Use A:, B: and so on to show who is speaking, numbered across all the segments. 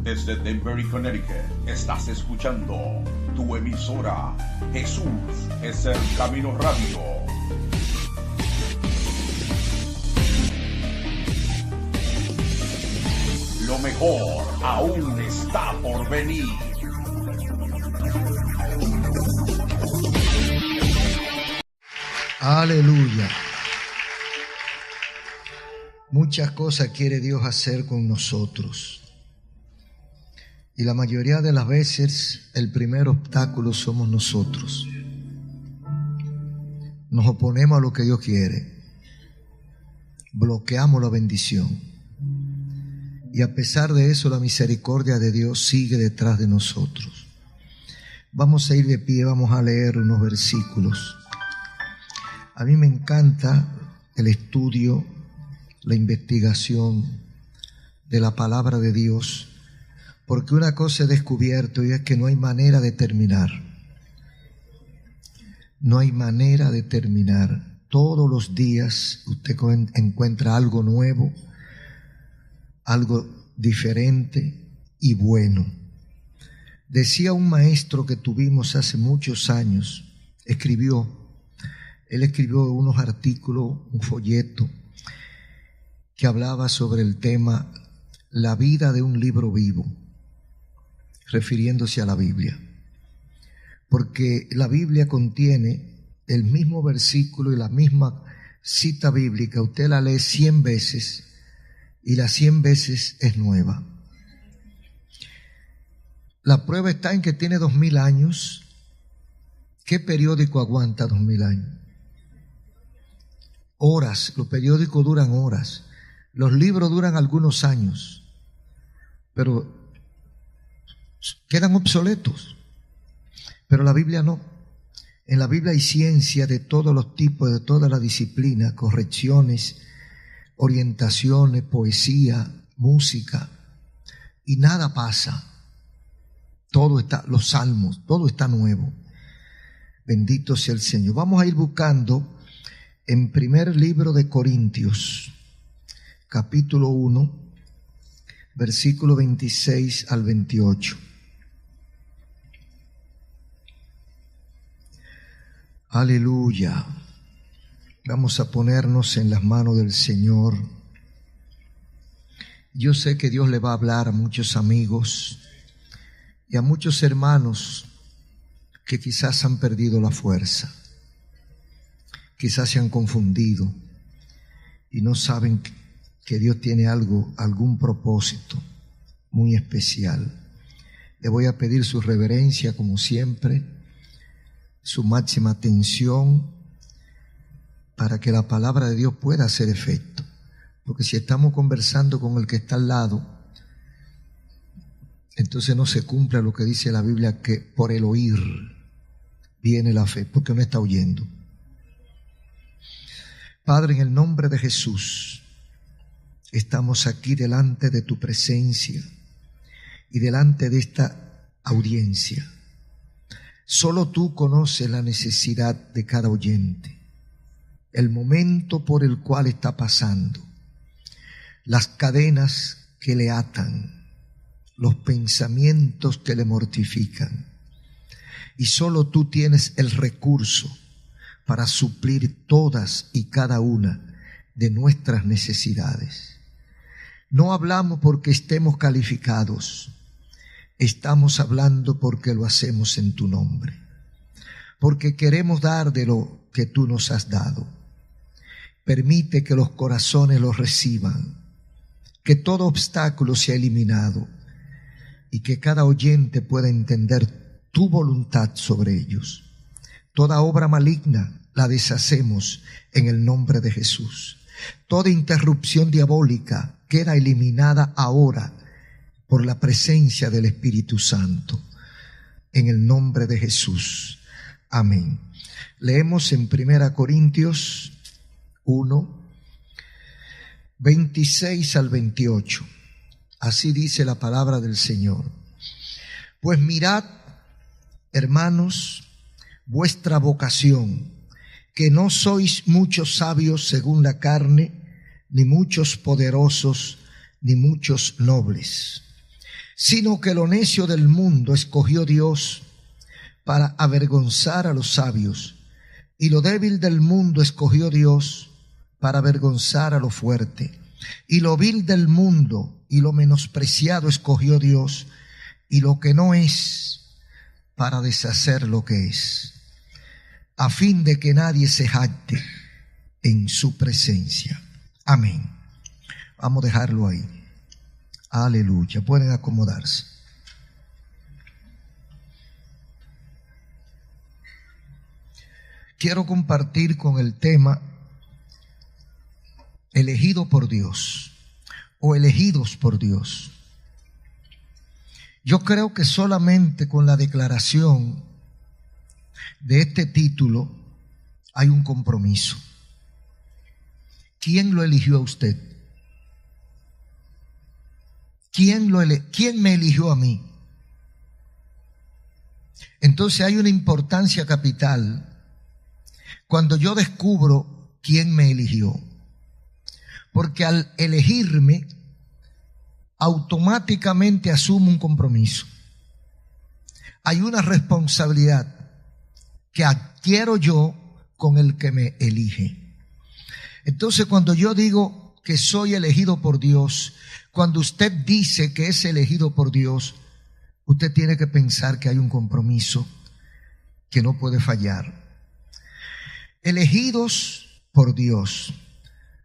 A: Desde Denver, Connecticut, estás escuchando tu emisora Jesús es el Camino Radio. Lo mejor aún está por venir.
B: Aleluya. Muchas cosas quiere Dios hacer con nosotros. Y la mayoría de las veces el primer obstáculo somos nosotros. Nos oponemos a lo que Dios quiere. Bloqueamos la bendición. Y a pesar de eso, la misericordia de Dios sigue detrás de nosotros. Vamos a ir de pie, vamos a leer unos versículos. A mí me encanta el estudio, la investigación de la palabra de Dios, porque una cosa he descubierto y es que no hay manera de terminar. No hay manera de terminar. Todos los días usted encuentra algo nuevo, algo diferente y bueno. Decía un maestro que tuvimos hace muchos años, él escribió unos artículos, un folleto, que hablaba sobre el tema la vida de un libro vivo, refiriéndose a la Biblia. Porque la Biblia contiene el mismo versículo y la misma cita bíblica. Usted la lee 100 veces y las 100 veces es nueva. La prueba está en que tiene 2000 años. ¿Qué periódico aguanta 2000 años? Horas, los periódicos duran horas. Los libros duran algunos años, pero quedan obsoletos. Pero la Biblia no. En la Biblia hay ciencia de todos los tipos, de toda la disciplina, correcciones, orientaciones, poesía, música, y nada pasa. Todo está, los salmos, todo está nuevo. Bendito sea el Señor. Vamos a ir buscando en primer libro de Corintios, capítulo 1, versículo 26 al 28. Aleluya. Vamos a ponernos en las manos del Señor. Yo sé que Dios le va a hablar a muchos amigos y a muchos hermanos que quizás han perdido la fuerza, quizás se han confundido y no saben que Dios tiene algún propósito muy especial. Le voy a pedir su reverencia como siempre, su máxima atención para que la palabra de Dios pueda hacer efecto. Porque si estamos conversando con el que está al lado, entonces no se cumple lo que dice la Biblia, que por el oír viene la fe, porque no está oyendo. Padre, en el nombre de Jesús, estamos aquí delante de tu presencia y delante de esta audiencia. Solo tú conoces la necesidad de cada oyente, el momento por el cual está pasando, las cadenas que le atan, los pensamientos que le mortifican. Y solo tú tienes el recurso para suplir todas y cada una de nuestras necesidades. No hablamos porque estemos calificados, estamos hablando porque lo hacemos en tu nombre, porque queremos dar de lo que tú nos has dado. Permite que los corazones los reciban, que todo obstáculo sea eliminado y que cada oyente pueda entender tu voluntad sobre ellos. Toda obra maligna la deshacemos en el nombre de Jesús. Toda interrupción diabólica queda eliminada ahora por la presencia del Espíritu Santo, en el nombre de Jesús. Amén. Leemos en 1 Corintios 1, 26 al 28. Así dice la palabra del Señor. Pues mirad, hermanos, vuestra vocación, que no sois muchos sabios según la carne, ni muchos poderosos, ni muchos nobles, sino que lo necio del mundo escogió Dios para avergonzar a los sabios, y lo débil del mundo escogió Dios para avergonzar a lo fuerte, y lo vil del mundo y lo menospreciado escogió Dios, y lo que no es, para deshacer lo que es, a fin de que nadie se jacte en su presencia. Amén. Vamos a dejarlo ahí. Aleluya. Pueden acomodarse. Quiero compartir con el tema elegido por Dios o elegidos por Dios. Yo creo que solamente con la declaración de este título hay un compromiso. ¿Quién lo eligió a usted? ¿Quién me eligió a mí? Entonces hay una importancia capital cuando yo descubro quién me eligió. Porque al elegirme, automáticamente asumo un compromiso. Hay una responsabilidad que adquiero yo con el que me elige. Entonces, cuando yo digo que soy elegido por Dios, cuando usted dice que es elegido por Dios, usted tiene que pensar que hay un compromiso que no puede fallar. Elegidos por Dios.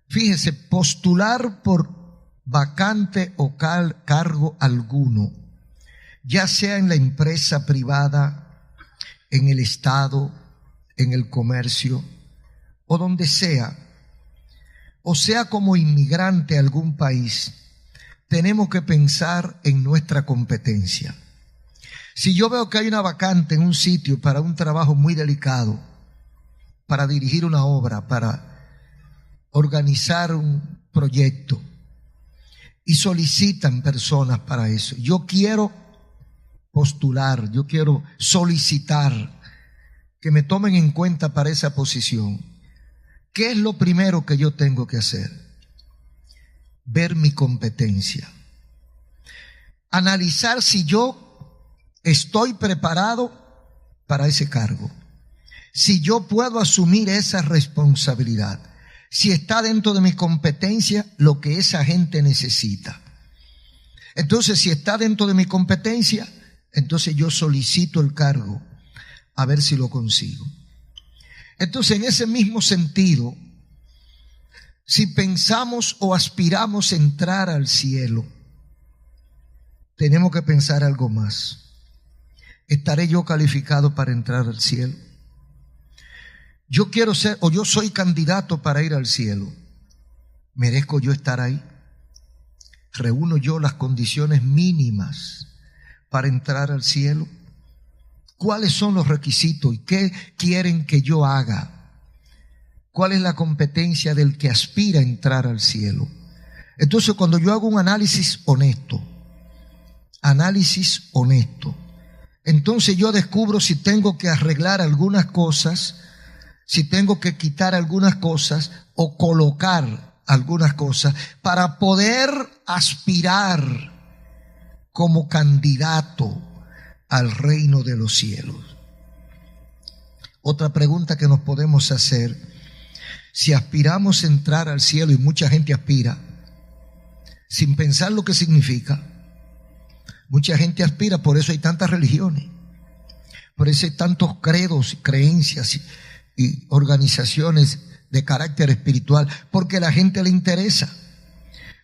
B: Fíjese, postular por vacante o cargo alguno, ya sea en la empresa privada, en el Estado, en el comercio o donde sea, o sea como inmigrante a algún país, tenemos que pensar en nuestra competencia. Si yo veo que hay una vacante en un sitio para un trabajo muy delicado, para dirigir una obra, para organizar un proyecto, y solicitan personas para eso, yo quiero postular, yo quiero solicitar que me tomen en cuenta para esa posición. ¿Qué es lo primero que yo tengo que hacer? Ver mi competencia. Analizar si yo estoy preparado para ese cargo. Si yo puedo asumir esa responsabilidad. Si está dentro de mi competencia lo que esa gente necesita. Entonces, si está dentro de mi competencia, entonces yo solicito el cargo a ver si lo consigo. Entonces, en ese mismo sentido, si pensamos o aspiramos a entrar al cielo, tenemos que pensar algo más. ¿Estaré yo calificado para entrar al cielo? Yo quiero ser, o yo soy candidato para ir al cielo. ¿Merezco yo estar ahí? ¿Reúno yo las condiciones mínimas para entrar al cielo? ¿Cuáles son los requisitos y qué quieren que yo haga? ¿Cuál es la competencia del que aspira a entrar al cielo? Entonces, cuando yo hago un análisis honesto, entonces yo descubro si tengo que arreglar algunas cosas, si tengo que quitar algunas cosas o colocar algunas cosas para poder aspirar como candidato al reino de los cielos. Otra pregunta que nos podemos hacer, si aspiramos a entrar al cielo, y mucha gente aspira sin pensar lo que significa, mucha gente aspira, por eso hay tantas religiones, por eso hay tantos credos, creencias y organizaciones de carácter espiritual, porque a la gente le interesa,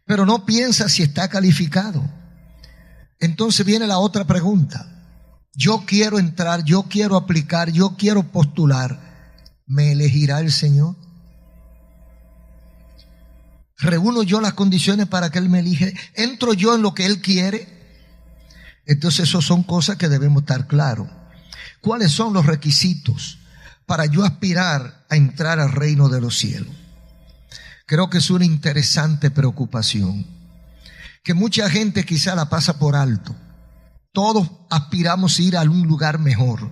B: pero no piensa si está calificado. Entonces viene la otra pregunta. Yo quiero entrar, yo quiero aplicar, yo quiero postular. ¿Me elegirá el Señor? ¿Reúno yo las condiciones para que Él me elige? ¿Entro yo en lo que Él quiere? Entonces esas son cosas que debemos estar claros. ¿Cuáles son los requisitos para yo aspirar a entrar al reino de los cielos? Creo que es una interesante preocupación, que mucha gente quizá la pasa por alto. Todos aspiramos a ir a un lugar mejor,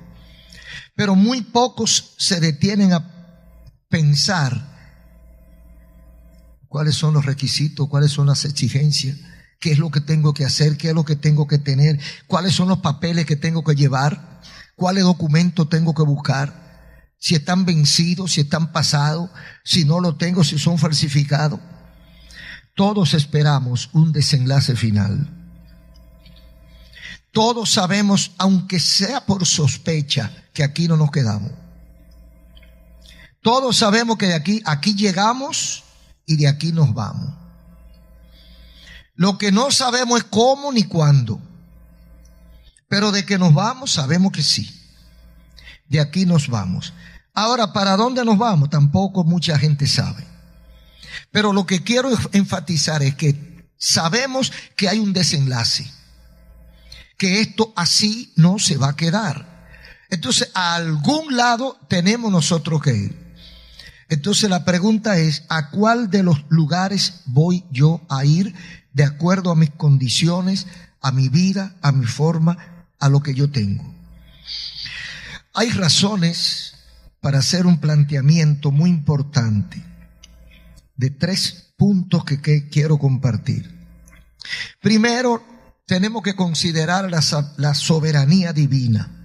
B: pero muy pocos se detienen a pensar cuáles son los requisitos, cuáles son las exigencias qué es lo que tengo que hacer, qué es lo que tengo que tener, cuáles son los papeles que tengo que llevar, cuáles documentos tengo que buscar, si están vencidos, si están pasados, si no lo tengo, si son falsificados. Todos esperamos un desenlace final. Todos sabemos, aunque sea por sospecha, que aquí no nos quedamos. Todos sabemos que de aquí llegamos y de aquí nos vamos. Lo que no sabemos es cómo ni cuándo. Pero de que nos vamos, sabemos que sí. De aquí nos vamos. Ahora, ¿para dónde nos vamos? Tampoco mucha gente sabe. Pero lo que quiero enfatizar es que sabemos que hay un desenlace. Que esto así no se va a quedar. Entonces, a algún lado tenemos nosotros que ir. Entonces, la pregunta es, ¿a cuál de los lugares voy yo a ir de acuerdo a mis condiciones, a mi vida, a mi forma, a lo que yo tengo? Hay razones para hacer un planteamiento muy importante de 3 puntos que quiero compartir. Primero, tenemos que considerar la soberanía divina.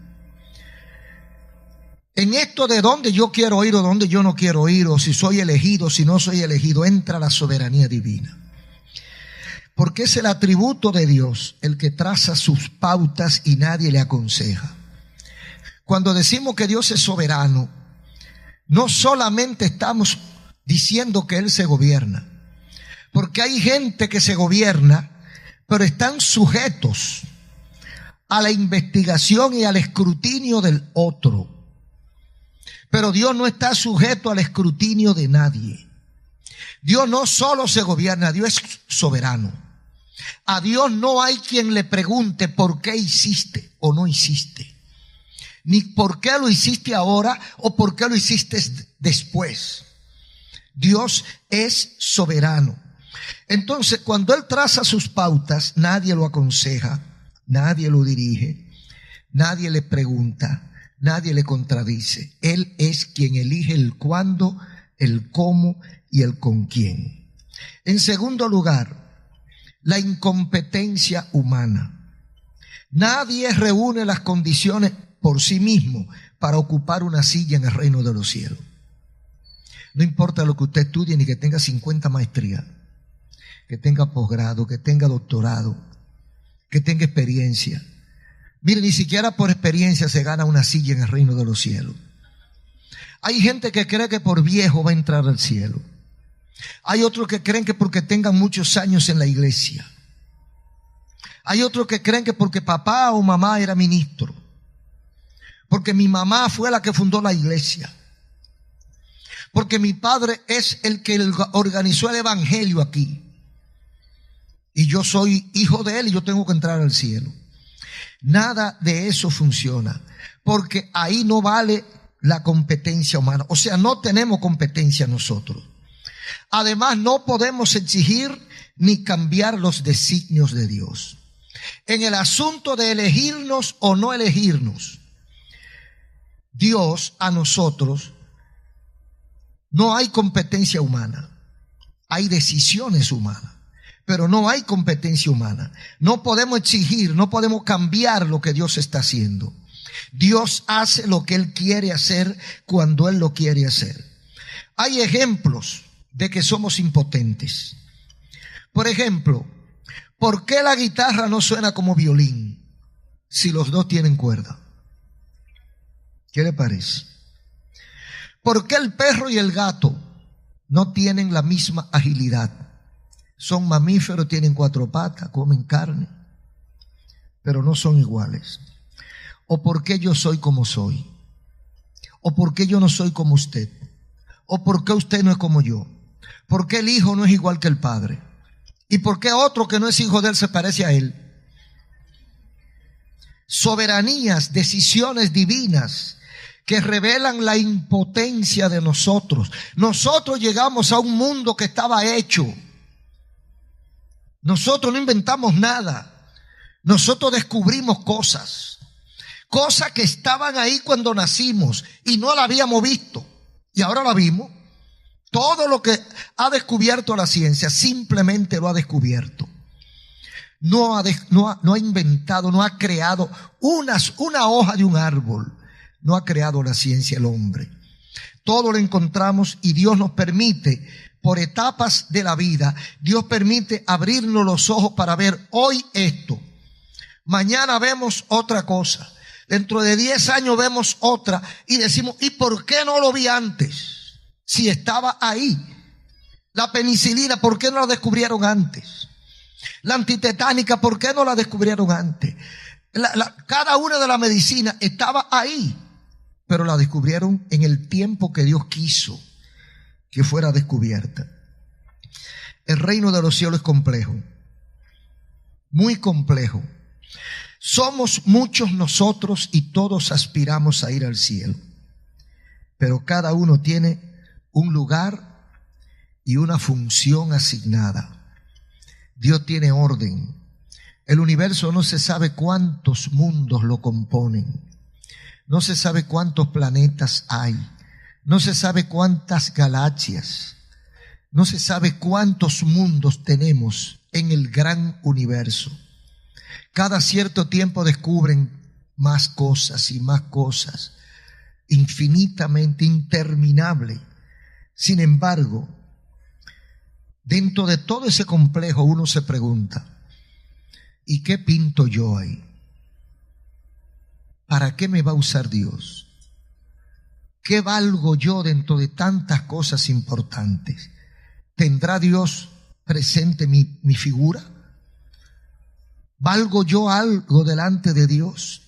B: En esto de dónde yo quiero ir o dónde yo no quiero ir, o si soy elegido, si no soy elegido, entra la soberanía divina. Porque es el atributo de Dios el que traza sus pautas y nadie le aconseja. Cuando decimos que Dios es soberano, no solamente estamos diciendo que Él se gobierna, porque hay gente que se gobierna, pero están sujetos a la investigación y al escrutinio del otro. Pero Dios no está sujeto al escrutinio de nadie. Dios no solo se gobierna, Dios es soberano. A Dios no hay quien le pregunte por qué hiciste o no hiciste, ni por qué lo hiciste ahora o por qué lo hiciste después. Dios es soberano. Entonces, cuando Él traza sus pautas, nadie lo aconseja, nadie lo dirige, nadie le pregunta, nadie le contradice. Él es quien elige el cuándo, el cómo y el con quién. En segundo lugar, la incompetencia humana. Nadie reúne las condiciones por sí mismo para ocupar una silla en el reino de los cielos. No importa lo que usted estudie, ni que tenga 50 maestrías, que tenga posgrado, que tenga doctorado, que tenga experiencia. Mire, ni siquiera por experiencia se gana una silla en el reino de los cielos. Hay gente que cree que por viejo va a entrar al cielo. Hay otros que creen que porque tengan muchos años en la iglesia. Hay otros que creen que porque papá o mamá era ministro. Porque mi mamá fue la que fundó la iglesia. Porque mi padre es el que organizó el evangelio aquí. Y yo soy hijo de él y yo tengo que entrar al cielo. Nada de eso funciona. Porque ahí no vale la competencia humana. O sea, no tenemos competencia nosotros. Además, no podemos exigir ni cambiar los designios de Dios. En el asunto de elegirnos o no elegirnos, Dios a nosotros no hay competencia humana. Hay decisiones humanas, pero no hay competencia humana. No podemos exigir, no podemos cambiar lo que Dios está haciendo. Dios hace lo que Él quiere hacer cuando Él lo quiere hacer. Hay ejemplos de que somos impotentes. Por ejemplo, ¿por qué la guitarra no suena como violín si los dos tienen cuerda? ¿Qué le parece? ¿Por qué el perro y el gato no tienen la misma agilidad? Son mamíferos, tienen 4 patas, comen carne, pero no son iguales. ¿O por qué yo soy como soy? ¿O por qué yo no soy como usted? ¿O por qué usted no es como yo? ¿Por qué el hijo no es igual que el padre? ¿Y por qué otro que no es hijo de él se parece a él? Soberanías, decisiones divinas que revelan la impotencia de nosotros. Nosotros llegamos a un mundo que estaba hecho. Nosotros no inventamos nada. Nosotros descubrimos cosas que estaban ahí cuando nacimos y no la habíamos visto. Y ahora la vimos. Todo lo que ha descubierto la ciencia simplemente lo ha descubierto. no ha inventado, no ha creado una hoja de un árbol. No ha creado la ciencia el hombre. Todo lo encontramos y Dios nos permite, por etapas de la vida, Dios permite abrirnos los ojos para ver hoy esto. Mañana vemos otra cosa. Dentro de 10 años vemos otra y decimos, ¿y por qué no lo vi antes? Si estaba ahí. La penicilina, ¿por qué no la descubrieron antes? La antitetánica, ¿por qué no la descubrieron antes? Cada una de las medicinas estaba ahí, pero la descubrieron en el tiempo que Dios quiso que fuera descubierta. El reino de los cielos es complejo, muy complejo. Somos muchos nosotros y todos aspiramos a ir al cielo, pero cada uno tiene un lugar y una función asignada. Dios tiene orden. El universo no se sabe cuántos mundos lo componen. No se sabe cuántos planetas hay. No se sabe cuántas galaxias. No se sabe cuántos mundos tenemos en el gran universo. Cada cierto tiempo descubren más cosas y más cosas. Infinitamente, interminable. Sin embargo, dentro de todo ese complejo uno se pregunta, ¿y qué pinto yo ahí? ¿Para qué me va a usar Dios? ¿Qué valgo yo dentro de tantas cosas importantes? ¿Tendrá Dios presente mi figura? ¿Valgo yo algo delante de Dios?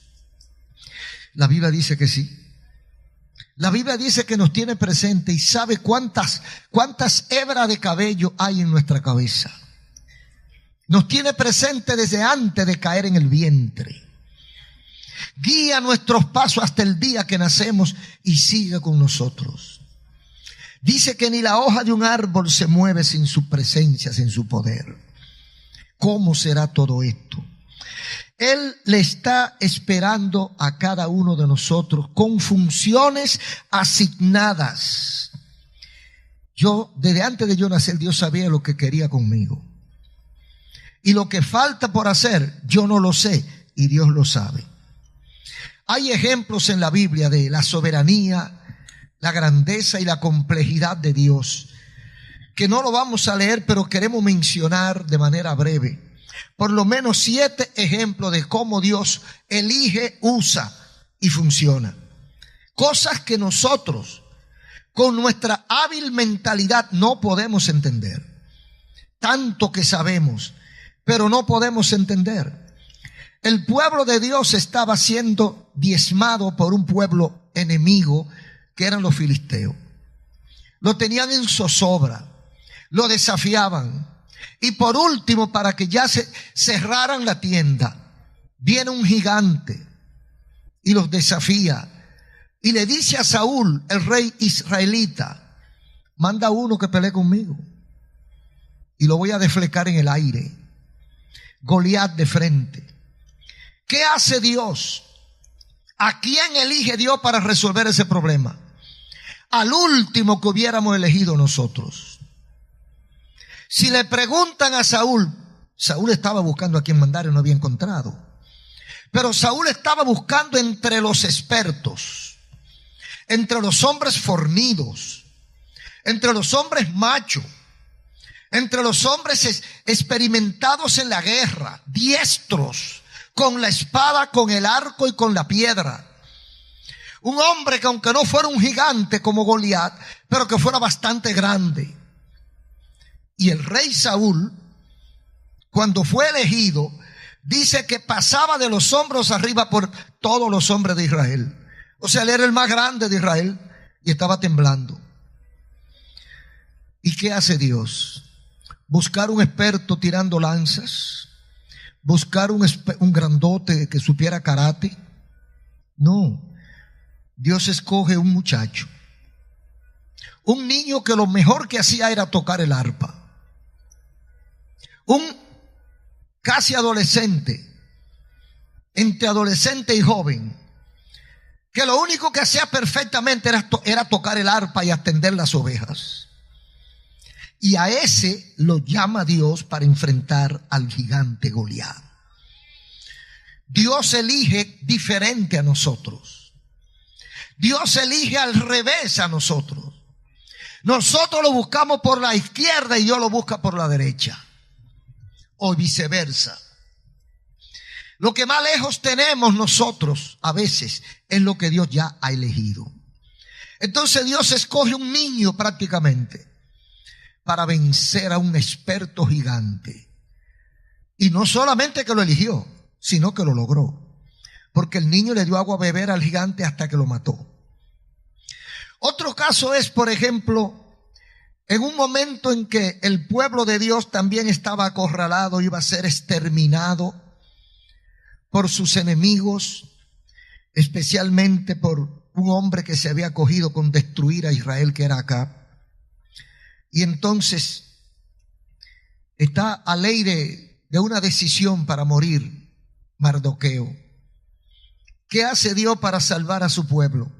B: La Biblia dice que sí. La Biblia dice que nos tiene presente y sabe cuántas hebras de cabello hay en nuestra cabeza. Nos tiene presente desde antes de caer en el vientre. Guía nuestros pasos hasta el día que nacemos y sigue con nosotros. Dice que ni la hoja de un árbol se mueve sin su presencia, sin su poder. ¿Cómo será todo esto? Él le está esperando a cada uno de nosotros con funciones asignadas. Desde antes de yo nacer, Dios sabía lo que quería conmigo. Y lo que falta por hacer, yo no lo sé y Dios lo sabe. Hay ejemplos en la Biblia de la soberanía, la grandeza y la complejidad de Dios, que no lo vamos a leer, pero queremos mencionar de manera breve. Por lo menos 7 ejemplos de cómo Dios elige, usa y funciona. Cosas que nosotros, con nuestra hábil mentalidad, no podemos entender. Tanto que sabemos, pero no podemos entender. El pueblo de Dios estaba siendo diezmado por un pueblo enemigo que eran los filisteos. Lo tenían en zozobra, lo desafiaban. Y por último, para que ya se cerraran la tienda, viene un gigante y los desafía. Y le dice a Saúl, el rey israelita, manda uno que pelee conmigo y lo voy a deflecar en el aire. Goliat de frente. ¿Qué hace Dios? ¿A quién elige Dios para resolver ese problema? Al último que hubiéramos elegido nosotros. Si le preguntan a Saúl, Saúl estaba buscando a quien mandar y no había encontrado. Pero Saúl estaba buscando entre los expertos, entre los hombres fornidos, entre los hombres machos, entre los hombres experimentados en la guerra, diestros, con la espada, con el arco y con la piedra. Un hombre que aunque no fuera un gigante como Goliat, pero que fuera bastante grande. Y el rey Saúl, cuando fue elegido, dice que pasaba de los hombros arriba por todos los hombres de Israel. O sea, él era el más grande de Israel y estaba temblando. ¿Y qué hace Dios? Buscar un experto tirando lanzas, buscar un grandote que supiera karate. No, Dios escoge un muchacho, un niño que lo mejor que hacía era tocar el arpa. Un casi adolescente, entre adolescente y joven, que lo único que hacía perfectamente era tocar el arpa y atender las ovejas. Y a ese lo llama Dios para enfrentar al gigante Goliat. Dios elige diferente a nosotros. Dios elige al revés a nosotros. Nosotros lo buscamos por la izquierda y Dios lo busca por la derecha. O viceversa. Lo que más lejos tenemos nosotros a veces es lo que Dios ya ha elegido. Entonces Dios escoge un niño prácticamente para vencer a un experto gigante. Y no solamente que lo eligió, sino que lo logró. Porque el niño le dio agua a beber al gigante hasta que lo mató. Otro caso es, por ejemplo, en un momento en que el pueblo de Dios también estaba acorralado, iba a ser exterminado por sus enemigos, especialmente por un hombre que se había acogido con destruir a Israel, que era Acab. Y entonces está a ley de una decisión para morir Mardoqueo. ¿Qué hace Dios para salvar a su pueblo?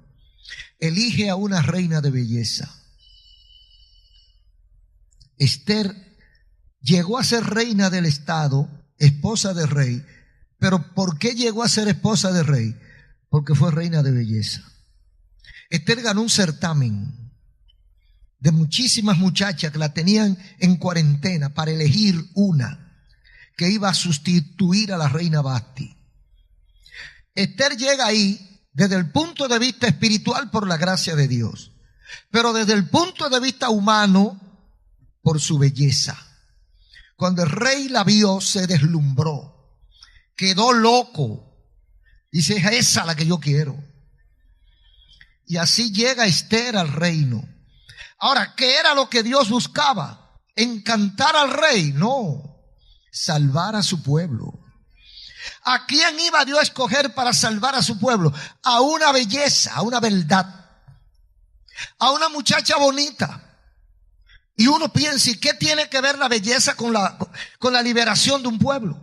B: Elige a una reina de belleza. Esther llegó a ser reina del estado, esposa del rey. Pero ¿por qué llegó a ser esposa del rey? Porque fue reina de belleza. Esther ganó un certamen de muchísimas muchachas que la tenían en cuarentena para elegir una que iba a sustituir a la reina Basti. Esther llega ahí desde el punto de vista espiritual por la gracia de Dios, pero desde el punto de vista humano por su belleza. Cuando el rey la vio, se deslumbró. Quedó loco. Dice, es esa la que yo quiero. Y así llega Esther al reino. Ahora, ¿qué era lo que Dios buscaba? ¿Encantar al rey? No. Salvar a su pueblo. ¿A quién iba Dios a escoger para salvar a su pueblo? A una belleza, a una beldad. A una muchacha bonita. Y uno piensa, ¿y qué tiene que ver la belleza con la liberación de un pueblo?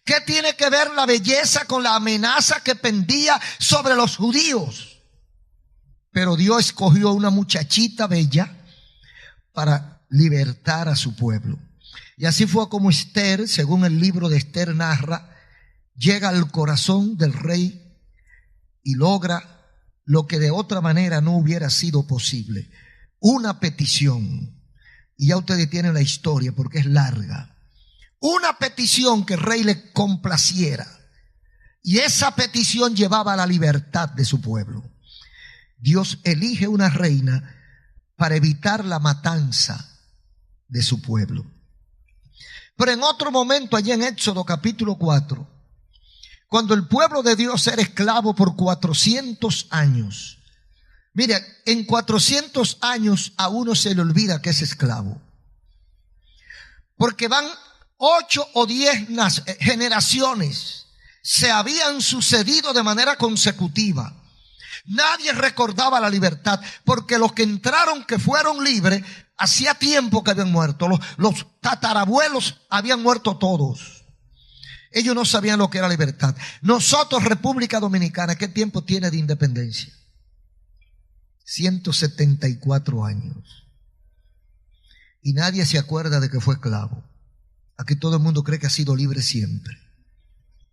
B: ¿Qué tiene que ver la belleza con la amenaza que pendía sobre los judíos? Pero Dios escogió una muchachita bella para libertar a su pueblo. Y así fue como Esther, según el libro de Esther narra, llega al corazón del rey y logra lo que de otra manera no hubiera sido posible. Una petición. Y ya ustedes tienen la historia porque es larga. Una petición que el rey le complaciera. Y esa petición llevaba a la libertad de su pueblo. Dios elige una reina para evitar la matanza de su pueblo. Pero en otro momento, allí en Éxodo capítulo 4, cuando el pueblo de Dios era esclavo por 400 años. Mire, en 400 años a uno se le olvida que es esclavo. Porque van 8 o 10 generaciones se habían sucedido de manera consecutiva. Nadie recordaba la libertad, porque los que entraron, que fueron libres, hacía tiempo que habían muerto. Los tatarabuelos habían muerto todos. Ellos no sabían lo que era libertad. Nosotros, República Dominicana, ¿qué tiempo tiene de independencia? 174 años. Y nadie se acuerda de que fue esclavo. Aquí todo el mundo cree que ha sido libre siempre.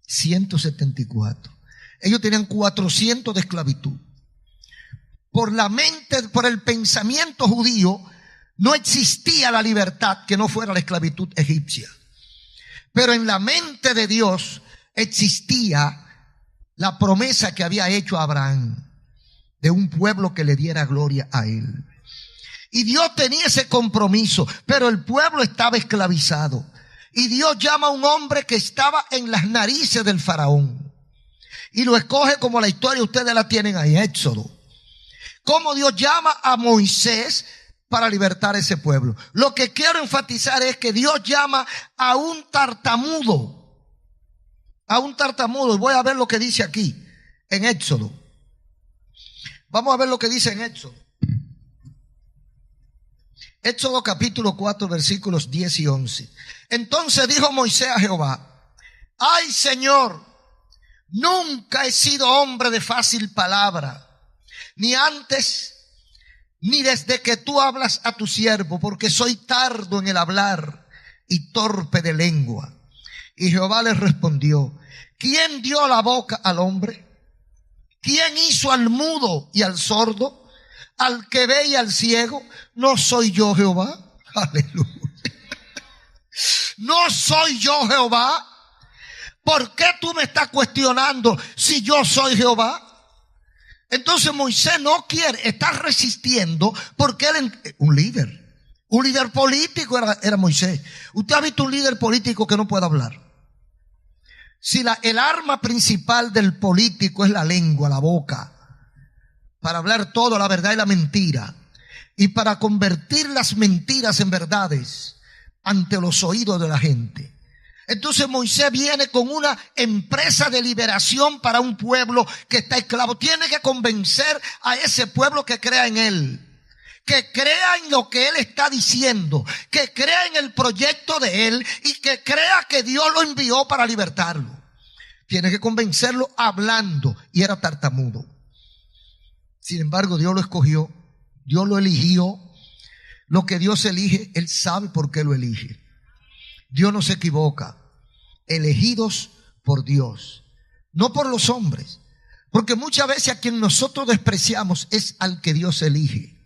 B: 174. Ellos tenían 400 de esclavitud. Por la mente, por el pensamiento judío, no existía la libertad que no fuera la esclavitud egipcia. Pero en la mente de Dios existía la promesa que había hecho a Abraham de un pueblo que le diera gloria a él. Y Dios tenía ese compromiso, pero el pueblo estaba esclavizado. Y Dios llama a un hombre que estaba en las narices del faraón. Y lo escoge como la historia ustedes la tienen ahí, Éxodo. Cómo Dios llama a Moisés para libertar a ese pueblo. Lo que quiero enfatizar es que Dios llama a un tartamudo. A un tartamudo. Y voy a ver lo que dice aquí, en Éxodo. Vamos a ver lo que dice en Éxodo. Éxodo capítulo 4, versículos 10 y 11. Entonces dijo Moisés a Jehová: ay, Señor, nunca he sido hombre de fácil palabra, ni antes ni desde que tú hablas a tu siervo, porque soy tardo en el hablar y torpe de lengua. Y Jehová les respondió: ¿quién dio la boca al hombre? ¿Quién hizo al mudo y al sordo, al que ve y al ciego? ¿No soy yo Jehová? Aleluya. ¿No soy yo Jehová? ¿Por qué tú me estás cuestionando si yo soy Jehová? Entonces Moisés no quiere, está resistiendo porque él, un líder político era Moisés. ¿Usted ha visto un líder político que no puede hablar? Si el arma principal del político es la lengua, la boca, para hablar todo, la verdad y la mentira, y para convertir las mentiras en verdades ante los oídos de la gente. Entonces Moisés viene con una empresa de liberación para un pueblo que está esclavo. Tiene que convencer a ese pueblo que crea en él, que crea en lo que él está diciendo, que crea en el proyecto de él y que crea que Dios lo envió para libertarlo. Tiene que convencerlo hablando, y era tartamudo. Sin embargo, Dios lo escogió, Dios lo eligió. Lo que Dios elige, Él sabe por qué lo elige. Dios no se equivoca. Elegidos por Dios, no por los hombres, porque muchas veces a quien nosotros despreciamos es al que Dios elige,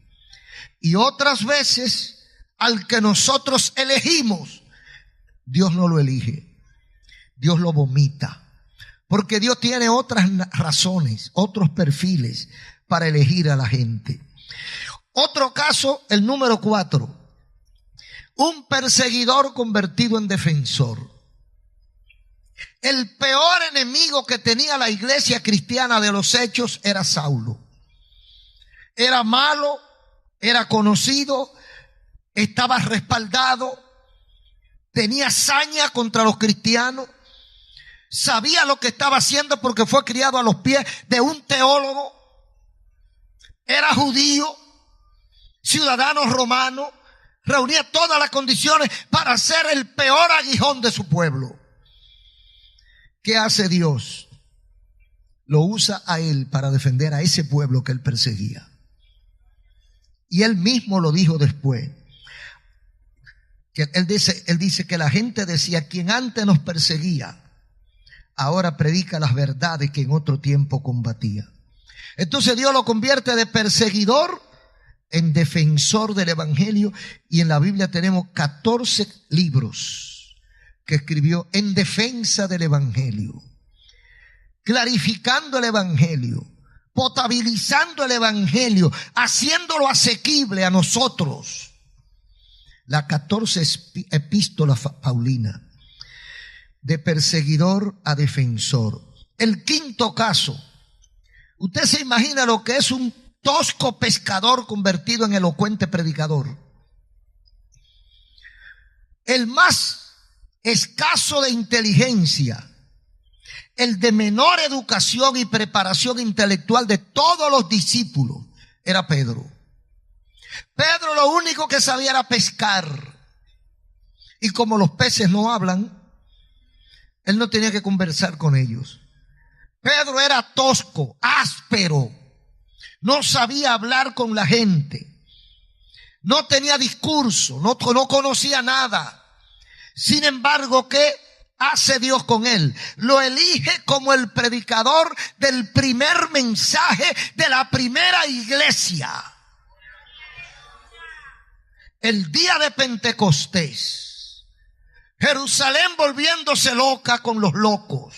B: y otras veces al que nosotros elegimos, Dios no lo elige, Dios lo vomita, porque Dios tiene otras razones, otros perfiles para elegir a la gente. Otro caso, el número 4, un perseguidor convertido en defensor. El peor enemigo que tenía la iglesia cristiana de los Hechos era Saulo. Era malo, era conocido, estaba respaldado, tenía saña contra los cristianos, sabía lo que estaba haciendo porque fue criado a los pies de un teólogo, era judío, ciudadano romano, reunía todas las condiciones para ser el peor aguijón de su pueblo. ¿Qué hace Dios? Lo usa a él para defender a ese pueblo que él perseguía. Y él mismo lo dijo después. Que él dice que la gente decía: quien antes nos perseguía, ahora predica las verdades que en otro tiempo combatía. Entonces Dios lo convierte de perseguidor en defensor del evangelio. Y en la Biblia tenemos 14 libros que escribió en defensa del evangelio, clarificando el evangelio, potabilizando el evangelio, haciéndolo asequible a nosotros. La 14 epístola paulina, de perseguidor a defensor. El quinto caso, usted se imagina lo que es un tosco pescador convertido en elocuente predicador. El más escaso de inteligencia, el de menor educación y preparación intelectual de todos los discípulos, era Pedro. Pedro lo único que sabía era pescar. Y como los peces no hablan, él no tenía que conversar con ellos. Pedro era tosco, áspero, no sabía hablar con la gente, no tenía discurso, no conocía nada. Sin embargo, ¿qué hace Dios con él? Lo elige como el predicador del primer mensaje de la primera iglesia. El día de Pentecostés, Jerusalén volviéndose loca con los locos.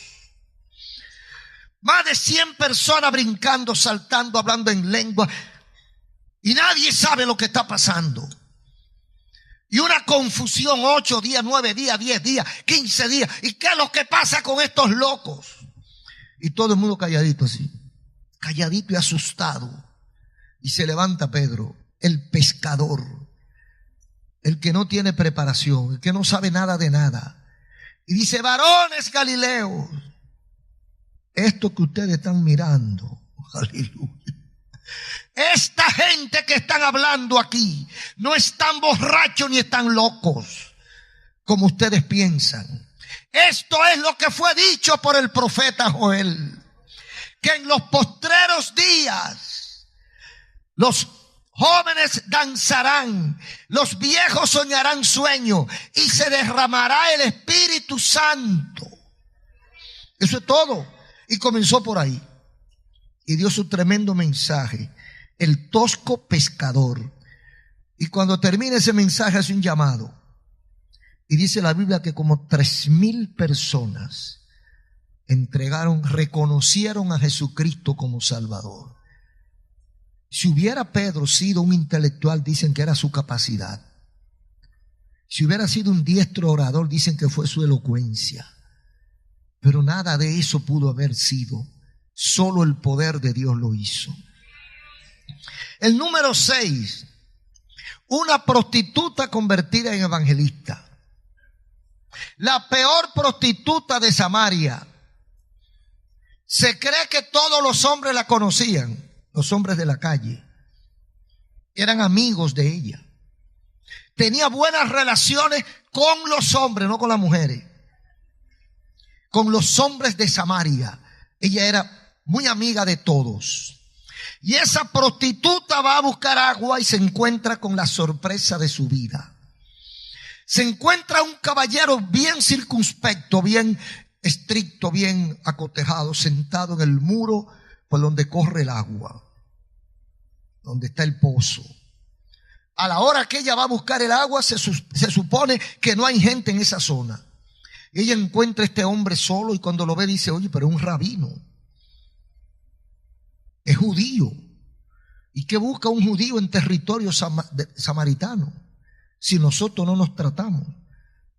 B: Más de 100 personas brincando, saltando, hablando en lengua. Y nadie sabe lo que está pasando. Y una confusión, 8 días, 9 días, 10 días, 15 días. ¿Y qué es lo que pasa con estos locos? Y todo el mundo calladito así, calladito y asustado. Y se levanta Pedro, el pescador, el que no tiene preparación, el que no sabe nada de nada. Y dice: varones galileos, esto que ustedes están mirando, aleluya, esta gente que están hablando aquí no están borrachos ni están locos como ustedes piensan. Esto es lo que fue dicho por el profeta Joel, que en los postreros días los jóvenes danzarán, los viejos soñarán sueños y se derramará el Espíritu Santo. Eso es todo. Y comenzó por ahí. Y dio su tremendo mensaje, el tosco pescador. Y cuando termina ese mensaje hace un llamado. Y dice la Biblia que como 3,000 personas reconocieron a Jesucristo como Salvador. Si hubiera Pedro sido un intelectual, dicen que era su capacidad. Si hubiera sido un diestro orador, dicen que fue su elocuencia. Pero nada de eso pudo haber sido. Solo el poder de Dios lo hizo. El número 6. Una prostituta convertida en evangelista. La peor prostituta de Samaria. Se cree que todos los hombres la conocían. Los hombres de la calle. Eran amigos de ella. Tenía buenas relaciones con los hombres, no con las mujeres. Con los hombres de Samaria. Ella era muy amiga de todos. Y esa prostituta va a buscar agua y se encuentra con la sorpresa de su vida. Se encuentra un caballero bien circunspecto, bien estricto, bien acotejado, sentado en el muro por donde corre el agua, donde está el pozo. A la hora que ella va a buscar el agua, se supone que no hay gente en esa zona. Y ella encuentra a este hombre solo y cuando lo ve dice, oye, pero es un rabino. Es judío. ¿Y qué busca un judío en territorio samaritano? Si nosotros no nos tratamos.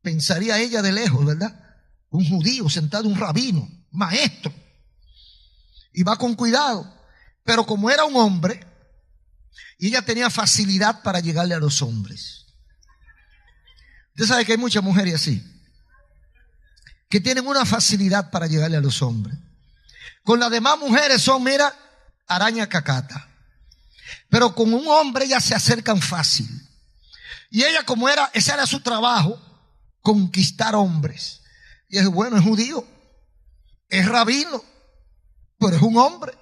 B: Pensaría ella de lejos, ¿verdad? Un judío sentado, un rabino, maestro. Y va con cuidado. Pero como era un hombre, y ella tenía facilidad para llegarle a los hombres. Usted sabe que hay muchas mujeres así, que tienen una facilidad para llegarle a los hombres. Con las demás mujeres son, mira, araña cacata. Pero con un hombre ellas se acercan fácil. Y ella, como ese era su trabajo, conquistar hombres. Y es bueno, es judío, es rabino, pero es un hombre.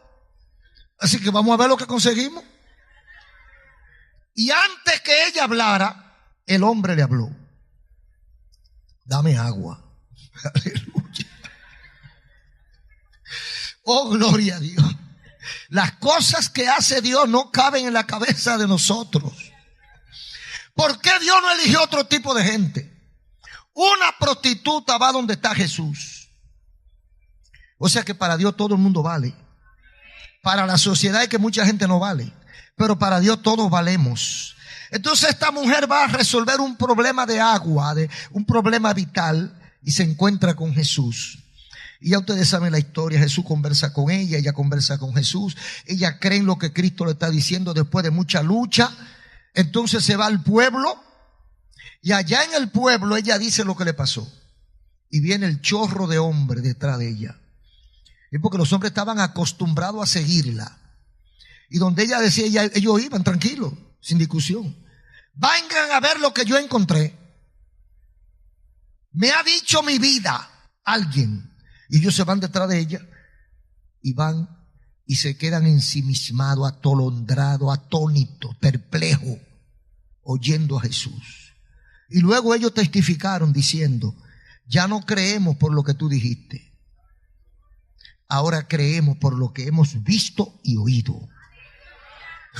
B: Así que vamos a ver lo que conseguimos. Y antes que ella hablara, el hombre le habló. Dame agua. Aleluya. Oh, gloria a Dios. Las cosas que hace Dios no caben en la cabeza de nosotros. ¿Por qué Dios no eligió otro tipo de gente? Una prostituta va donde está Jesús. O sea que para Dios todo el mundo vale. Para la sociedad es que mucha gente no vale. Pero para Dios todos valemos. Entonces esta mujer va a resolver un problema de agua, un problema vital, y se encuentra con Jesús. Y ya ustedes saben la historia. Jesús conversa con ella conversa con Jesús. Ella cree en lo que Cristo le está diciendo después de mucha lucha. Entonces se va al pueblo. Y allá en el pueblo ella dice lo que le pasó. Y viene el chorro de hombres detrás de ella. Es porque los hombres estaban acostumbrados a seguirla. Y donde ella decía, ellos iban tranquilos, sin discusión. Vengan a ver lo que yo encontré. Me ha dicho mi vida alguien. Y ellos se van detrás de ella. Y van y se quedan ensimismados, atolondrados, atónitos, perplejos, oyendo a Jesús. Y luego ellos testificaron diciendo, ya no creemos por lo que tú dijiste. Ahora creemos por lo que hemos visto y oído.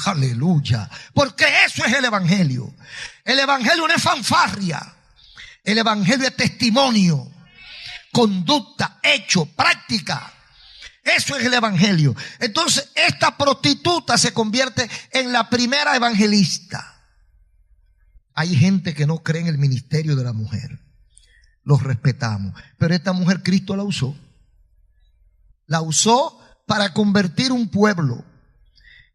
B: Aleluya. Porque eso es el evangelio. El evangelio no es fanfarria. El evangelio es testimonio, conducta, hecho, práctica. Eso es el evangelio. Entonces esta prostituta se convierte en la primera evangelista. Hay gente que no cree en el ministerio de la mujer. Los respetamos. Pero esta mujer Cristo la usó. La usó para convertir un pueblo.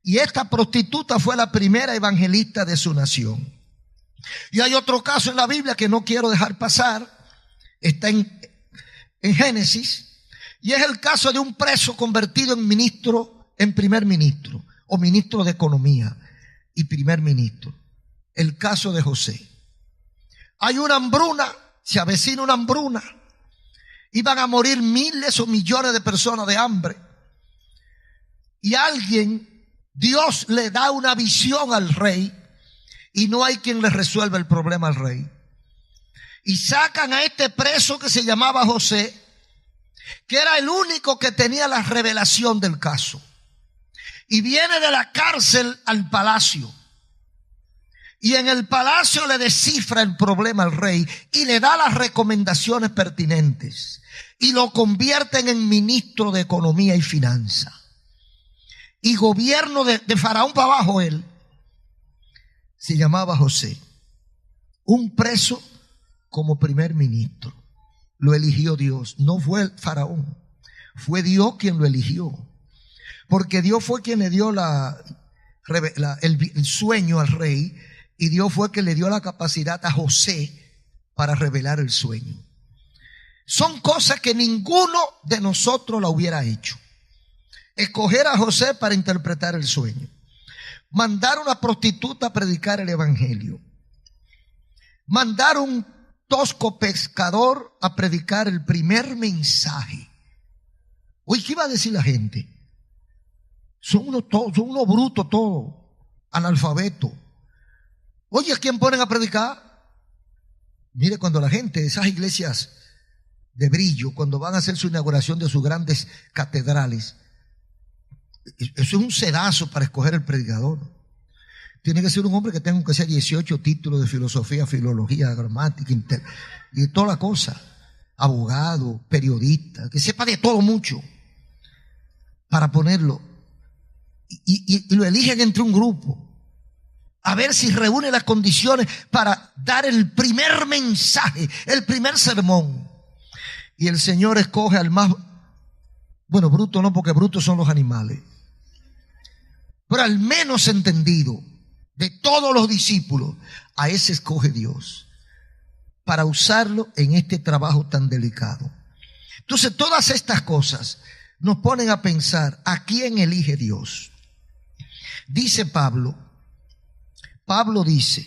B: Y esta prostituta fue la primera evangelista de su nación. Y hay otro caso en la Biblia que no quiero dejar pasar. Está en Génesis. Y es el caso de un preso convertido en ministro, en primer ministro. O ministro de economía y primer ministro. El caso de José. Hay una hambruna, se avecina una hambruna. Iban a morir miles o millones de personas de hambre. Y alguien Dios le da una visión al rey y no hay quien le resuelva el problema al rey. Y sacan a este preso que se llamaba José, que era el único que tenía la revelación del caso. Y viene de la cárcel al palacio. Y en el palacio le descifra el problema al rey y le da las recomendaciones pertinentes. Y lo convierten en ministro de Economía y Finanza. Y gobierno de Faraón para abajo él. Se llamaba José. Un preso como primer ministro. Lo eligió Dios. No fue el Faraón. Fue Dios quien lo eligió. Porque Dios fue quien le dio el sueño al rey. Y Dios fue quien le dio la capacidad a José para revelar el sueño. Son cosas que ninguno de nosotros la hubiera hecho. Escoger a José para interpretar el sueño. Mandar a una prostituta a predicar el evangelio. Mandar a un tosco pescador a predicar el primer mensaje. Oye, ¿qué iba a decir la gente? Son unos brutos todos, analfabetos. Oye, ¿a quién ponen a predicar? Mire, cuando la gente de esas iglesias de brillo, cuando van a hacer su inauguración de sus grandes catedrales, eso es un sedazo para escoger el predicador. Tiene que ser un hombre que tenga aunque sea 18 títulos de filosofía, filología, gramática, y toda la cosa. Abogado, periodista, que sepa de todo mucho para ponerlo. Y lo eligen entre un grupo. A ver si reúne las condiciones para dar el primer mensaje, el primer sermón. Y el Señor escoge al más, bueno, bruto no, porque brutos son los animales, pero al menos entendido de todos los discípulos, a ese escoge Dios para usarlo en este trabajo tan delicado. Entonces, todas estas cosas nos ponen a pensar, ¿a quién elige Dios? Dice Pablo dice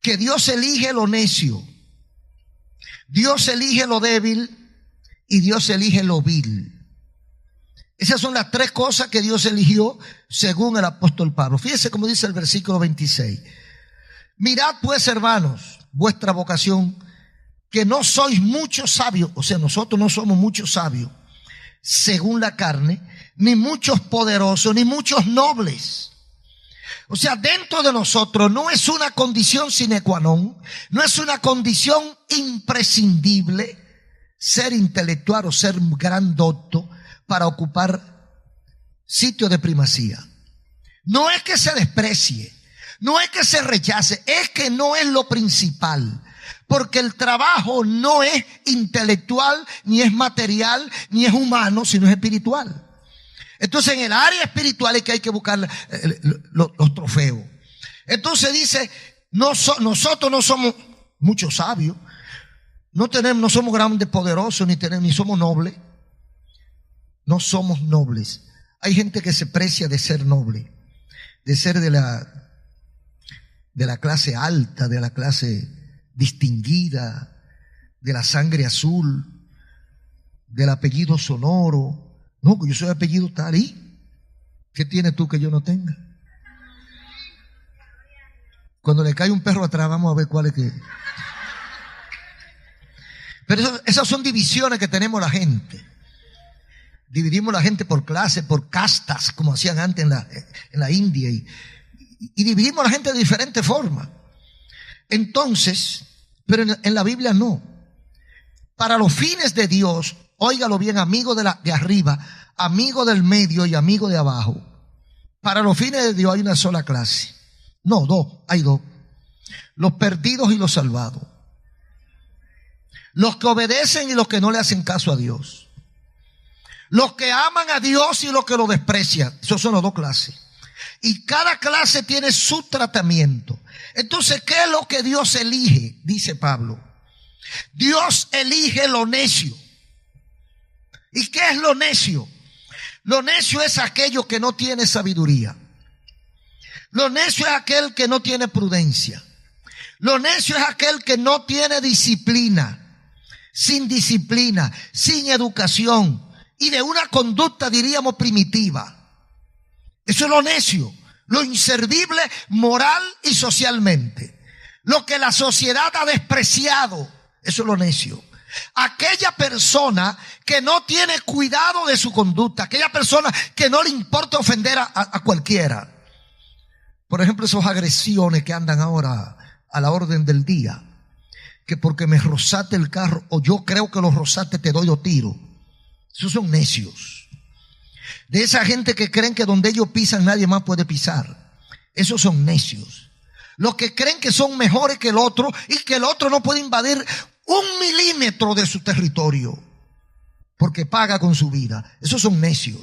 B: que Dios elige lo necio, Dios elige lo débil y Dios elige lo vil. Esas son las tres cosas que Dios eligió según el apóstol Pablo. Fíjense cómo dice el versículo 26. Mirad pues, hermanos, vuestra vocación, que no sois muchos sabios, o sea, nosotros no somos muchos sabios, según la carne, ni muchos poderosos, ni muchos nobles. O sea, dentro de nosotros no es una condición sine qua non, no es una condición imprescindible ser intelectual o ser gran docto para ocupar sitio de primacía. No es que se desprecie, no es que se rechace, es que no es lo principal. Porque el trabajo no es intelectual, ni es material, ni es humano, sino es espiritual. Entonces en el área espiritual es que hay que buscar los trofeos. Entonces dice, nosotros no somos muchos sabios, no somos grandes poderosos, ni somos nobles. No somos nobles. Hay gente que se precia de ser noble, de ser de la clase alta, de la clase distinguida, de la sangre azul, del apellido sonoro. No, yo soy apellido tal. ¿Y qué tienes tú que yo no tenga? Cuando le cae un perro atrás, vamos a ver cuál es que. Pero esas son divisiones que tenemos la gente. Dividimos la gente por clase, por castas, como hacían antes en la India, y dividimos la gente de diferentes formas. Entonces, pero en la Biblia no. Para los fines de Dios, óigalo bien, amigo de arriba, amigo del medio y amigo de abajo. Para los fines de Dios hay una sola clase. No, hay dos. Los perdidos y los salvados. Los que obedecen y los que no le hacen caso a Dios. Los que aman a Dios y los que lo desprecian. Esos son las dos clases. Y cada clase tiene su tratamiento. Entonces, ¿qué es lo que Dios elige? Dice Pablo. Dios elige lo necio. ¿Y qué es lo necio? Lo necio es aquello que no tiene sabiduría. Lo necio es aquel que no tiene prudencia. Lo necio es aquel que no tiene disciplina. Sin disciplina, sin educación y de una conducta, diríamos, primitiva. Eso es lo necio, lo inservible moral y socialmente. Lo que la sociedad ha despreciado, eso es lo necio. Aquella persona que no tiene cuidado de su conducta, aquella persona que no le importa ofender a cualquiera. Por ejemplo, esas agresiones que andan ahora a la orden del día, que porque me rozaste el carro o yo creo que lo rozaste te doy 2 tiros. Esos son necios. De esa gente que creen que donde ellos pisan nadie más puede pisar. Esos son necios. Los que creen que son mejores que el otro y que el otro no puede invadir 1 milímetro de su territorio porque paga con su vida. Esos son necios.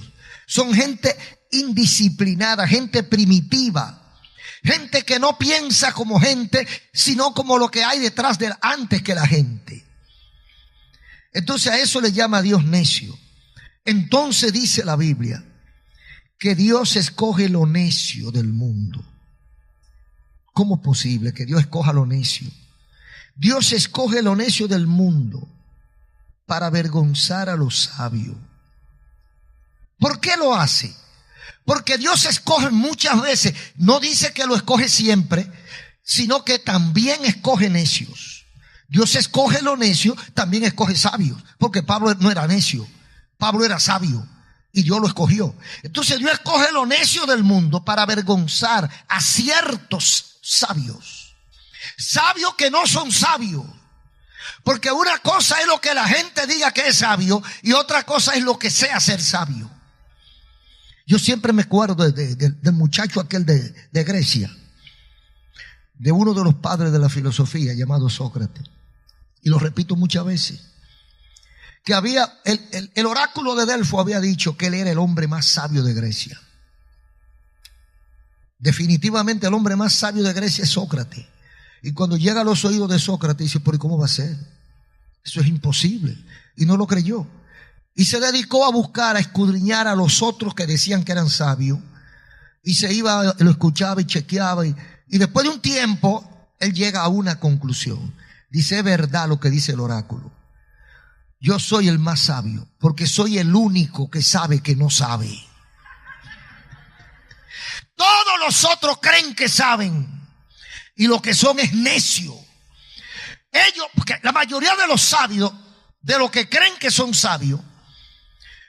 B: Son gente indisciplinada, gente primitiva. Gente que no piensa como gente, sino como lo que hay detrás de antes que la gente. Entonces a eso le llama Dios necio. Entonces dice la Biblia que Dios escoge lo necio del mundo. ¿Cómo es posible que Dios escoja lo necio? Dios escoge lo necio del mundo para avergonzar a los sabios. ¿Por qué lo hace? Porque Dios escoge muchas veces, no dice que lo escoge siempre, sino que también escoge necios. Dios escoge lo necio, también escoge sabios, porque Pablo no era necio, Pablo era sabio y Dios lo escogió. Entonces Dios escoge lo necio del mundo para avergonzar a ciertos sabios. Sabios que no son sabios. Porque una cosa es lo que la gente diga que es sabio y otra cosa es lo que sea ser sabio. Yo siempre me acuerdo del muchacho aquel de Grecia, de uno de los padres de la filosofía llamado Sócrates. Y lo repito muchas veces, que había, el oráculo de Delfo había dicho que él era el hombre más sabio de Grecia. Definitivamente el hombre más sabio de Grecia es Sócrates. Y cuando llega a los oídos de Sócrates dice, ¿pero cómo va a ser? Eso es imposible. Y no lo creyó. Y se dedicó a buscar, a escudriñar a los otros que decían que eran sabios. Y se iba, lo escuchaba y chequeaba. Y después de un tiempo, él llega a una conclusión. Dice, es verdad lo que dice el oráculo. Yo soy el más sabio, porque soy el único que sabe que no sabe. Todos los otros creen que saben. Y lo que son es necio. Ellos, porque la mayoría de los sabios, de los que creen que son sabios,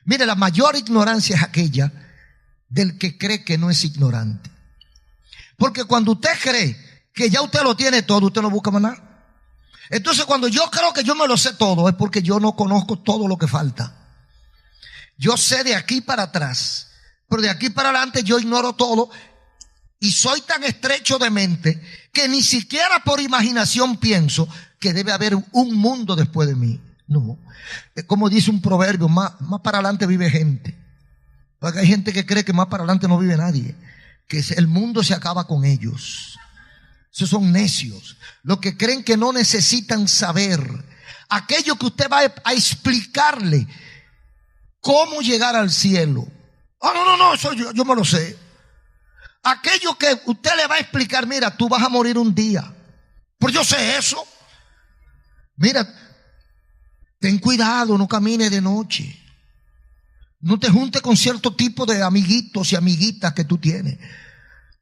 B: mire, la mayor ignorancia es aquella del que cree que no es ignorante. Porque cuando usted cree que ya usted lo tiene todo, usted no busca más nada. Entonces cuando yo creo que yo me lo sé todo, es porque yo no conozco todo lo que falta. Yo sé de aquí para atrás, pero de aquí para adelante yo ignoro todo. Y soy tan estrecho de mente que ni siquiera por imaginación pienso que debe haber un mundo después de mí. No. Como dice un proverbio, más para adelante vive gente. Porque hay gente que cree que más para adelante no vive nadie. Que el mundo se acaba con ellos. Esos son necios. Los que creen que no necesitan saber. Aquello que usted va a explicarle cómo llegar al cielo. Oh, no, eso yo me lo sé. Aquello que usted le va a explicar, mira, tú vas a morir un día. Pues yo sé eso. Mira, ten cuidado, no camines de noche. No te juntes con cierto tipo de amiguitos y amiguitas que tú tienes.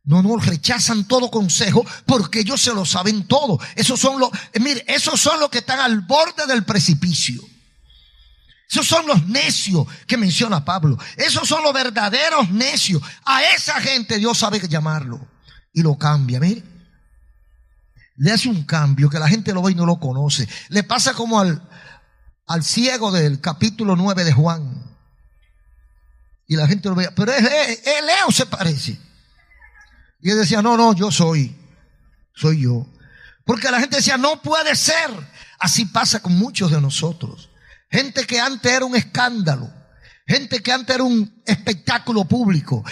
B: No, rechazan todo consejo porque ellos se lo saben todo. Esos son los que están al borde del precipicio. Esos son los necios que menciona Pablo. Esos son los verdaderos necios. A esa gente Dios sabe llamarlo. Y lo cambia, mire. Le hace un cambio que la gente lo ve y no lo conoce. Le pasa como al ciego del capítulo 9 de Juan. Y la gente lo ve. Pero Leo se parece. Y él decía, no, yo soy yo. Porque la gente decía, no puede ser. Así pasa con muchos de nosotros. Gente que antes era un escándalo. Gente que antes era un espectáculo público.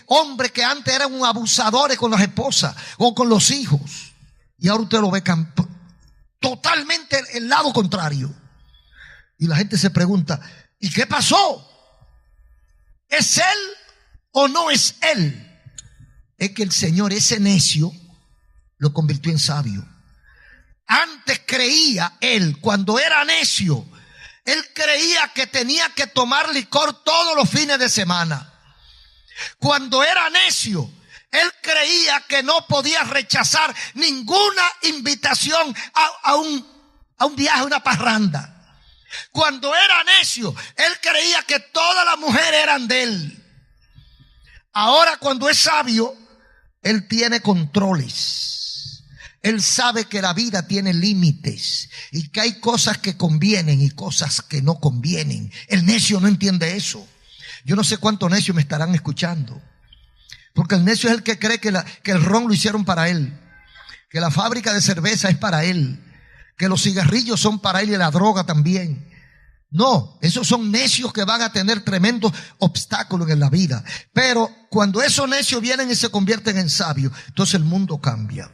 B: Hombres que antes eran un abusadores con las esposas o con los hijos. Y ahora usted lo ve totalmente el lado contrario. Y la gente se pregunta, ¿y qué pasó? ¿Es él o no es él? Es que el Señor, ese necio, lo convirtió en sabio. Antes creía él, cuando era necio, él creía que tenía que tomar licor todos los fines de semana. Cuando era necio, él creía que no podía rechazar ninguna invitación a un viaje, a una parranda. Cuando era necio, él creía que todas las mujeres eran de él. Ahora, cuando es sabio, él tiene controles. Él sabe que la vida tiene límites y que hay cosas que convienen y cosas que no convienen. El necio no entiende eso. Yo no sé cuántos necios me estarán escuchando. Porque el necio es el que cree que el ron lo hicieron para él, que la fábrica de cerveza es para él, que los cigarrillos son para él y la droga también. No, esos son necios que van a tener tremendos obstáculos en la vida. Pero cuando esos necios vienen y se convierten en sabios, entonces el mundo cambia.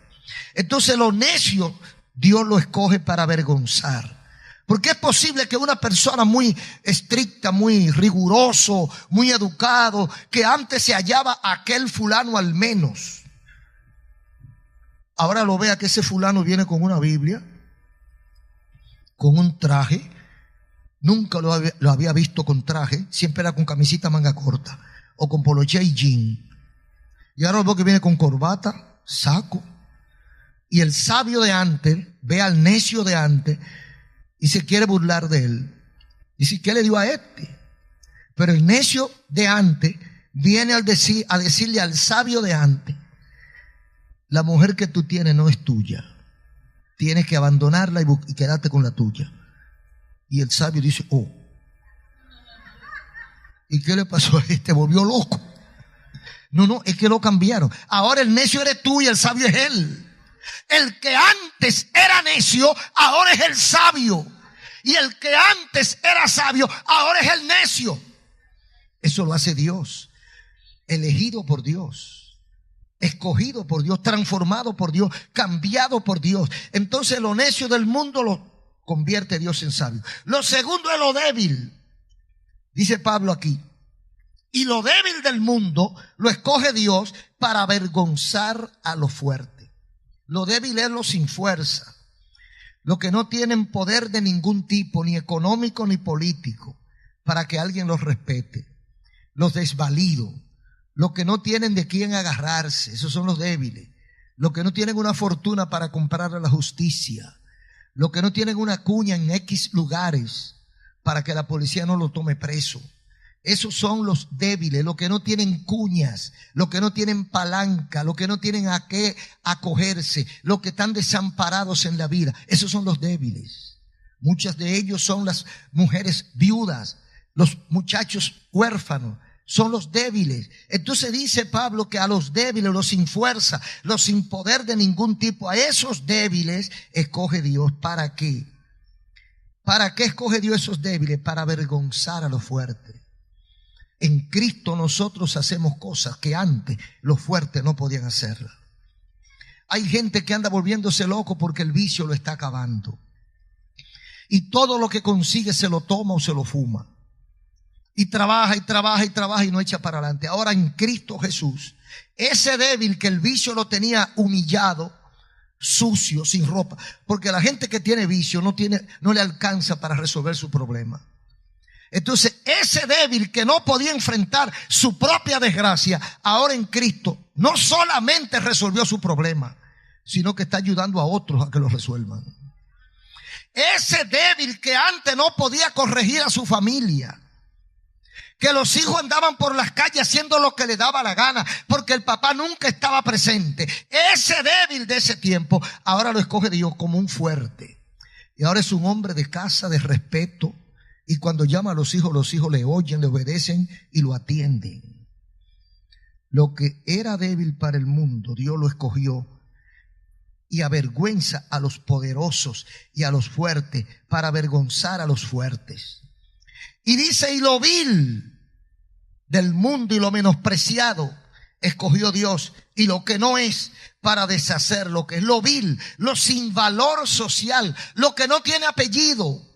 B: Entonces los necios Dios lo escoge para avergonzar. Porque es posible que una persona muy estricta, muy riguroso, muy educado, que antes se hallaba aquel fulano al menos, ahora lo vea que ese fulano viene con una Biblia, con un traje. Nunca lo había visto con traje, siempre era con camisita manga corta o con poloché y jean. Y ahora lo veo que viene con corbata, saco. Y el sabio de antes ve al necio de antes y se quiere burlar de él. Dice, ¿qué le dio a este? Pero el necio de antes viene a decirle al sabio de antes: la mujer que tú tienes no es tuya. Tienes que abandonarla y quedarte con la tuya. Y el sabio dice, oh, ¿y qué le pasó a este? Volvió loco. No, es que lo cambiaron. Ahora el necio eres tú y el sabio es él. El que antes era necio, ahora es el sabio. Y el que antes era sabio, ahora es el necio. Eso lo hace Dios. Elegido por Dios, escogido por Dios, transformado por Dios, cambiado por Dios. Entonces lo necio del mundo lo convierte Dios en sabio. Lo segundo es lo débil. Dice Pablo aquí: y lo débil del mundo lo escoge Dios para avergonzar a lo fuerte. Lo débil es lo sin fuerza, lo que no tienen poder de ningún tipo, ni económico ni político, para que alguien los respete. Los desvalidos, los que no tienen de quién agarrarse, esos son los débiles. Los que no tienen una fortuna para comprar a la justicia, los que no tienen una cuña en X lugares para que la policía no lo tome preso. Esos son los débiles, los que no tienen cuñas, los que no tienen palanca, los que no tienen a qué acogerse, los que están desamparados en la vida. Esos son los débiles. Muchas de ellos son las mujeres viudas, los muchachos huérfanos, son los débiles. Entonces dice Pablo que a los débiles, los sin fuerza, los sin poder de ningún tipo, a esos débiles escoge Dios. ¿Para qué? ¿Para qué escoge Dios esos débiles? Para avergonzar a los fuertes. En Cristo nosotros hacemos cosas que antes los fuertes no podían hacerlas. Hay gente que anda volviéndose loco porque el vicio lo está acabando. Y todo lo que consigue se lo toma o se lo fuma. Y trabaja y trabaja y trabaja y no echa para adelante. Ahora en Cristo Jesús, ese débil que el vicio lo tenía humillado, sucio, sin ropa. Porque la gente que tiene vicio no le alcanza para resolver su problema. Entonces ese débil que no podía enfrentar su propia desgracia, ahora en Cristo no solamente resolvió su problema, sino que está ayudando a otros a que lo resuelvan. Ese débil que antes no podía corregir a su familia, que los hijos andaban por las calles haciendo lo que le daba la gana porque el papá nunca estaba presente, ese débil de ese tiempo ahora lo escoge Dios como un fuerte. Y ahora es un hombre de casa, de respeto. Y cuando llama a los hijos le oyen, le obedecen y lo atienden. Lo que era débil para el mundo, Dios lo escogió y avergüenza a los poderosos y a los fuertes para avergonzar a los fuertes. Y dice, y lo vil del mundo y lo menospreciado escogió Dios, y lo que no es para deshacer lo que es, lo vil, lo sin valor social, lo que no tiene apellido.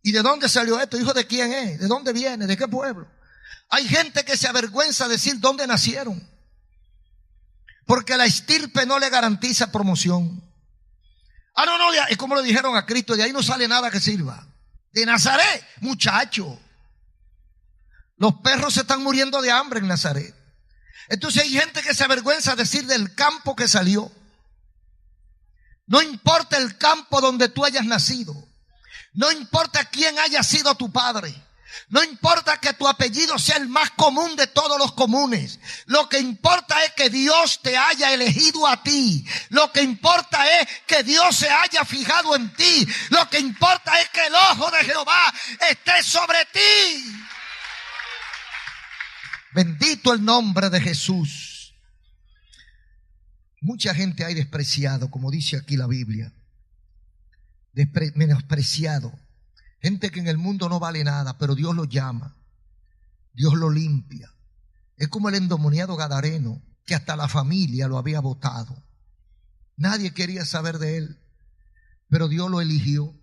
B: ¿Y de dónde salió esto? ¿Hijo de quién es? ¿De dónde viene? ¿De qué pueblo? Hay gente que se avergüenza de decir dónde nacieron, porque la estirpe no le garantiza promoción. No, es como le dijeron a Cristo, de ahí no sale nada que sirva. De Nazaret, muchacho. Los perros se están muriendo de hambre en Nazaret. Entonces hay gente que se avergüenza de decir del campo que salió. No importa el campo donde tú hayas nacido. No importa quién haya sido tu padre. No importa que tu apellido sea el más común de todos los comunes. Lo que importa es que Dios te haya elegido a ti. Lo que importa es que Dios se haya fijado en ti. Lo que importa es que el ojo de Jehová esté sobre ti. Bendito el nombre de Jesús. Mucha gente hay despreciado, como dice aquí la Biblia. Menospreciado. Gente que en el mundo no vale nada, pero Dios lo llama. Dios lo limpia. Es como el endemoniado gadareno, que hasta la familia lo había botado. Nadie quería saber de él, pero Dios lo eligió,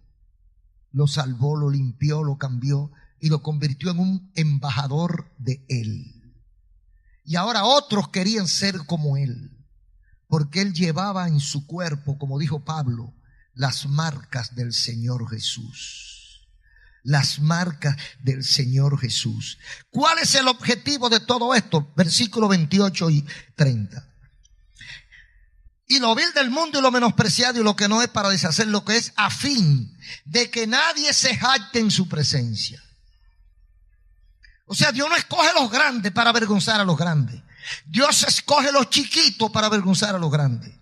B: lo salvó, lo limpió, lo cambió y lo convirtió en un embajador de él. Y ahora otros querían ser como él, porque él llevaba en su cuerpo, como dijo Pablo, las marcas del Señor Jesús. Las marcas del Señor Jesús. ¿Cuál es el objetivo de todo esto? Versículos 28 y 30. Y lo vil del mundo y lo menospreciado y lo que no es, para deshacer lo que es, a fin de que nadie se jacte en su presencia. O sea, Dios no escoge los grandes para avergonzar a los grandes. Dios escoge los chiquitos para avergonzar a los grandes.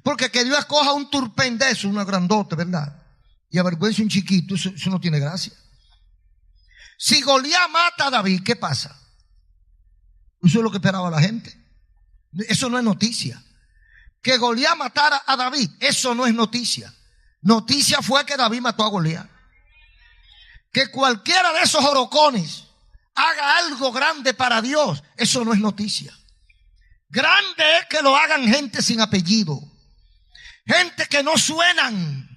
B: Porque que Dios escoja un turpén de eso, una grandote, ¿verdad? Y avergüenza un chiquito, eso no tiene gracia. Si Goliat mata a David, ¿qué pasa? Eso es lo que esperaba la gente. Eso no es noticia. Que Goliat matara a David, eso no es noticia. Noticia fue que David mató a Goliat. Que cualquiera de esos orocones haga algo grande para Dios, eso no es noticia. Grande es que lo hagan gente sin apellido, gente que no suenan,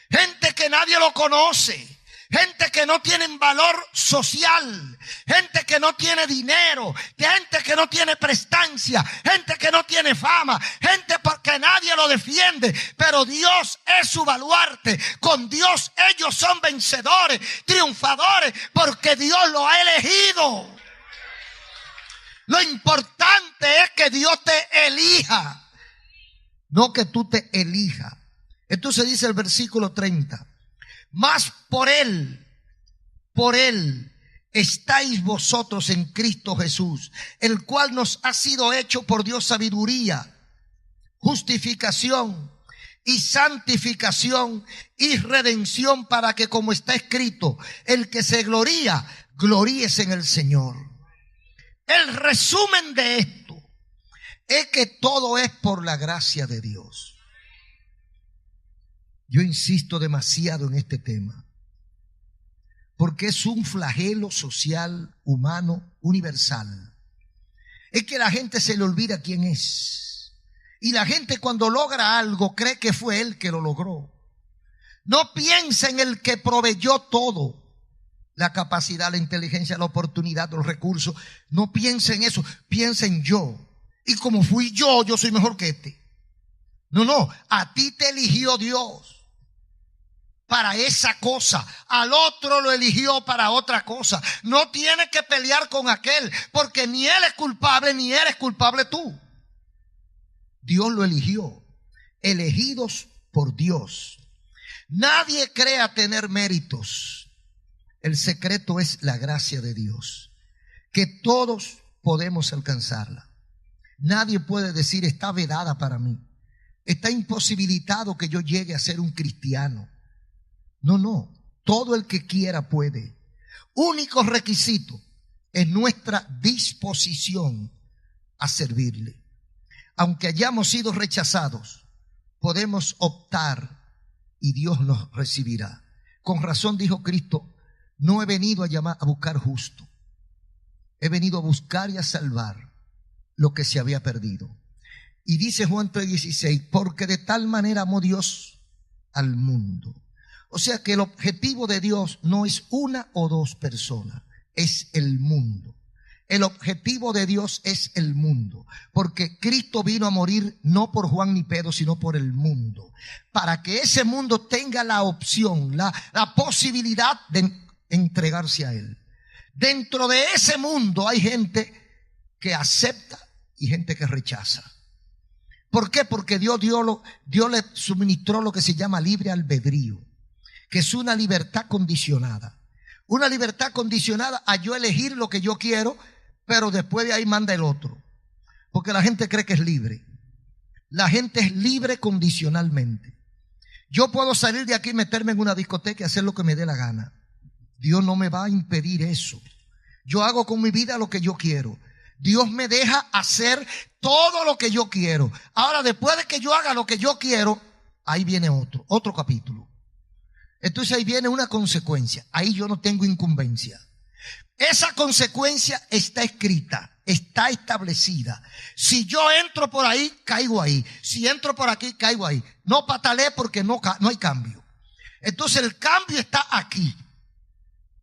B: gente que nadie lo conoce, gente que no tienen valor social, gente que no tiene dinero, gente que no tiene prestancia, gente que no tiene fama, gente porque nadie lo defiende, pero Dios es su baluarte. Con Dios ellos son vencedores, triunfadores, porque Dios lo ha elegido. Lo importante es que Dios te elija, no que tú te elijas. Entonces dice el versículo 30, mas por él estáis vosotros en Cristo Jesús, el cual nos ha sido hecho por Dios sabiduría, justificación y santificación y redención, para que, como está escrito, el que se gloría, gloríese en el Señor. El resumen de esto es que todo es por la gracia de Dios. Yo insisto demasiado en este tema, porque es un flagelo social, humano, universal. Es que la gente se le olvida quién es. Y la gente, cuando logra algo, cree que fue él que lo logró. No piensa en el que proveyó todo. La capacidad, la inteligencia, la oportunidad, los recursos. No piensa en eso, piensa en yo. Y como fui yo soy mejor que este. No, a ti te eligió Dios para esa cosa, al otro lo eligió para otra cosa. No tienes que pelear con aquel, porque ni él es culpable ni eres culpable tú. Dios lo eligió, elegidos por Dios. Nadie crea tener méritos. El secreto es la gracia de Dios, que todos podemos alcanzarla. Nadie puede decir está vedada para mí, está imposibilitado que yo llegue a ser un cristiano. No, todo el que quiera puede. Único requisito es nuestra disposición a servirle. Aunque hayamos sido rechazados, podemos optar y Dios nos recibirá. Con razón dijo Cristo, no he venido a buscar justo, he venido a buscar y a salvar lo que se había perdido. Y dice Juan 3:16, porque de tal manera amó Dios al mundo. O sea que el objetivo de Dios no es una o dos personas, es el mundo. El objetivo de Dios es el mundo, porque Cristo vino a morir no por Juan ni Pedro, sino por el mundo, para que ese mundo tenga la opción, la posibilidad de entregarse a Él. Dentro de ese mundo hay gente que acepta y gente que rechaza. ¿Por qué? Porque Dios le suministró lo que se llama libre albedrío, que es una libertad condicionada. Una libertad condicionada a yo elegir lo que yo quiero, pero después de ahí manda el otro. Porque la gente cree que es libre. La gente es libre condicionalmente. Yo puedo salir de aquí, meterme en una discoteca y hacer lo que me dé la gana. Dios no me va a impedir eso. Yo hago con mi vida lo que yo quiero. Dios me deja hacer todo lo que yo quiero. Ahora, después de que yo haga lo que yo quiero, ahí viene otro capítulo. Entonces ahí viene una consecuencia. Ahí yo no tengo incumbencia. Esa consecuencia está escrita, está establecida. Si yo entro por ahí, caigo ahí. Si entro por aquí, caigo ahí. No pataleé porque no hay cambio. Entonces el cambio está aquí.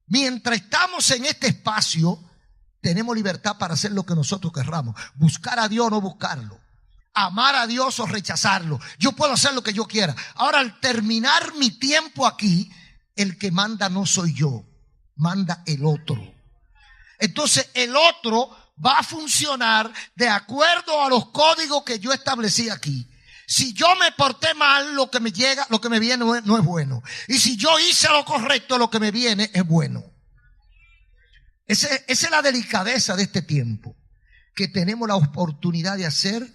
B: Mientras estamos en este espacio, tenemos libertad para hacer lo que nosotros querramos. Buscar a Dios o no buscarlo. Amar a Dios o rechazarlo. Yo puedo hacer lo que yo quiera. Ahora, al terminar mi tiempo aquí, el que manda no soy yo, manda el otro. Entonces el otro va a funcionar de acuerdo a los códigos que yo establecí aquí. Si yo me porté mal, lo que me llega, lo que me viene no es bueno. Y si yo hice lo correcto, lo que me viene es bueno. Esa es la delicadeza de este tiempo, que tenemos la oportunidad de hacer,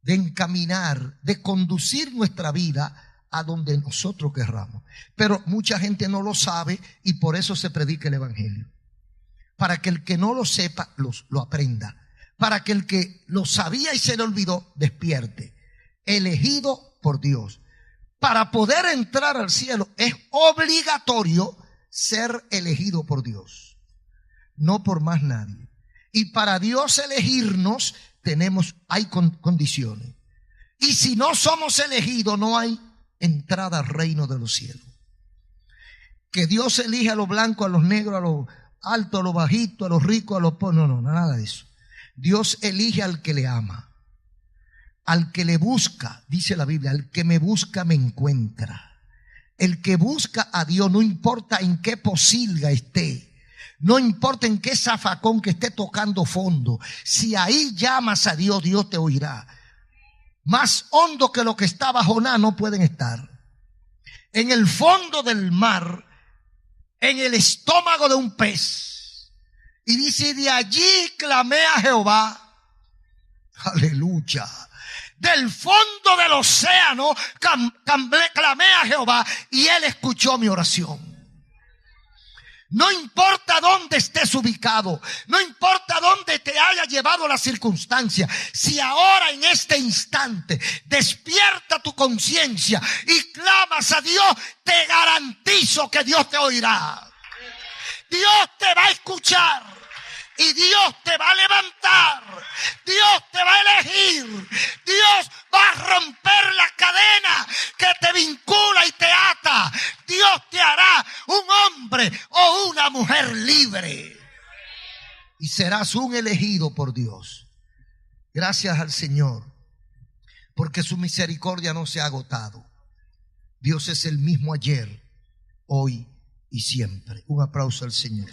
B: de encaminar, de conducir nuestra vida a donde nosotros querramos. Pero mucha gente no lo sabe y por eso se predica el evangelio. Para que el que no lo sepa, lo aprenda. Para que el que lo sabía y se le olvidó, despierte. Elegido por Dios. Para poder entrar al cielo es obligatorio ser elegido por Dios. No por más nadie. Y para Dios elegirnos hay condiciones. Y si no somos elegidos, no hay entrada al reino de los cielos. Que Dios elige a los blancos, a los negros, a los altos, a los bajitos, a los ricos, a los pobres. No, nada de eso. Dios elige al que le ama, al que le busca. Dice la Biblia, al que me busca me encuentra. El que busca a Dios, no importa en qué posilga esté, no importa en qué zafacón que esté tocando fondo, si ahí llamas a Dios, Dios te oirá. Más hondo que lo que está bajo nada no pueden estar. En el fondo del mar, en el estómago de un pez. Y dice, de allí clamé a Jehová. Aleluya. Del fondo del océano clamé a Jehová y Él escuchó mi oración. No importa dónde estés ubicado, no importa dónde te haya llevado la circunstancia, si ahora en este instante despierta tu conciencia y clamas a Dios, te garantizo que Dios te oirá. Dios te va a escuchar y Dios te va a levantar, Dios te va a elegir, Dios va a romper la cadena que te vincula y te ata. Dios te hará un hombre o una mujer libre y serás un elegido por Dios. Gracias al Señor, porque su misericordia no se ha agotado. Dios es el mismo ayer, hoy y siempre. Un aplauso al Señor.